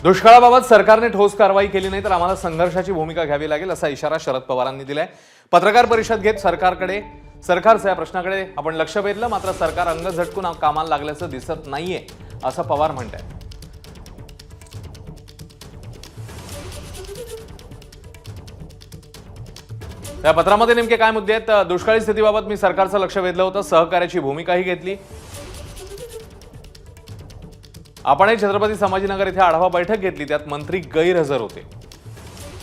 दुष्काळाबाबत सरकारने ठोस कारवाई केली नाही तर आम्हाला संघर्षाची भूमिका घ्यावी लागेल असा इशारा शरद पवारांनी दिलाय। पत्रकार परिषद घेत सरकारच्या या प्रश्नाकडे आपण लक्ष वेधलं, मात्र सरकार अंग झटकून कामाला लागल्याचं दिसत नाहीये असं पवार म्हणतात। या पत्रामध्ये नेमके काय मुद्दे आहेत? दुष्काळी स्थितीबाबत मी सरकारचं लक्ष वेधलं होतं, सहकार्याची भूमिकाही घेतली। आपणही छत्रपती संभाजीनगर इथे आढावा बैठक घेतली, त्यात मंत्री गैरहजर होते।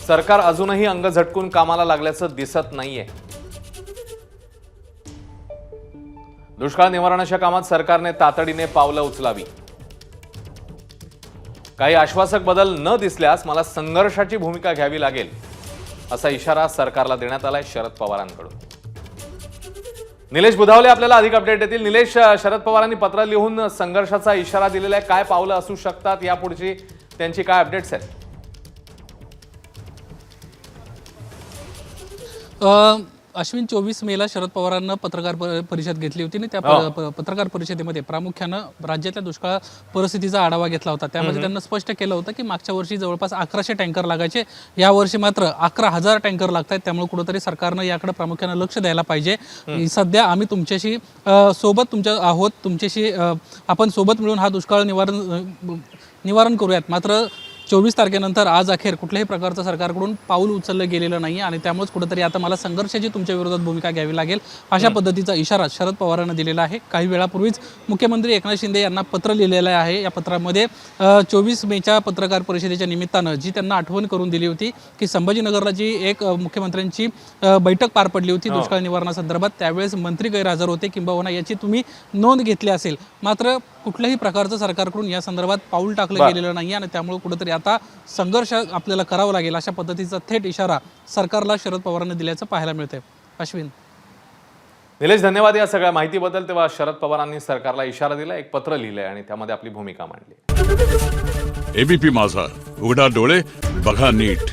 सरकार अजूनही अंग झटकून कामाला लागल्याचं दिसत नाहीये। दुष्काळ निवारणाच्या कामात सरकारने तातडीने पावलं उचलावी। काही आश्वासक बदल न दिसल्यास मला संघर्षाची भूमिका घ्यावी लागेल असा इशारा सरकारला देण्यात आलाय शरद पवारांकडून। निलेश बुधावले आपल्याला अधिक अपडेट देतील। निलेश, शरद पवारांनी पत्र लिहून संघर्षाचा इशारा दिलेला आहे, काय पावलं असू शकतात यापुढची, त्यांची काय अपडेट्स आहेत? अश्विन, 24 मेला शरद पवारांना पत्रकार परिषद घेतली होती आणि त्या पत्रकार परिषदेमध्ये प्रामुख्यानं राज्यातल्या दुष्काळ परिस्थितीचा आढावा घेतला होता। त्यामध्ये त्यांना स्पष्ट केलं होतं की मागच्या वर्षी जवळपास 1100 टँकर लागायचे, यावर्षी मात्र 11,000 टँकर लागतात। त्यामुळे कुठेतरी सरकारनं याकडे प्रामुख्यानं लक्ष द्यायला पाहिजे। सध्या आम्ही तुमच्याशी आहोत, तुमच्याशी आपण सोबत मिळून हा दुष्काळ निवारण करूयात। मात्र 24 तारखेनंतर आज अखेर कुठल्याही प्रकारचं सरकारकडून पाऊल उचललं गेलेलं नाही आणि त्यामुळेच कुठेतरी आता मला संघर्षाची तुमच्या विरोधात भूमिका घ्यावी लागेल अशा पद्धतीचा इशारा शरद पवारांना दिलेला आहे। काही वेळापूर्वीच मुख्यमंत्री एकनाथ शिंदे यांना पत्र लिहिलेलं आहे। या पत्रामध्ये 24 मेच्या पत्रकार परिषदेच्या निमित्तानं जी त्यांना आठवण करून दिली होती की संभाजीनगरला जी एक मुख्यमंत्र्यांची बैठक पार पडली होती दुष्काळ निवारणासंदर्भात, त्यावेळेस मंत्री गैरहजर होते, किंबहुना याची तुम्ही नोंद घेतली असेल। मात्र कुठल्याही प्रकारचं सरकारकडून या संदर्भात पाऊल टाकलं गेलेलं नाही आणि त्यामुळे कुठेतरी आता संघर्ष आपल्याला करावा लागेल अशा पद्धतीचा थेट इशारा सरकारला शरद पवारांनी दिल्याचं पाहायला मिळतंय। अश्विन, निलेश, धन्यवाद या सगळ्या माहितीबद्दल। तेव्हा शरद पवारांनी सरकारला इशारा दिला, एक पत्र लिहिलंय आणि त्यामध्ये आपली भूमिका मांडली। एबीपी माझा, उघडा डोळे बघा नीट।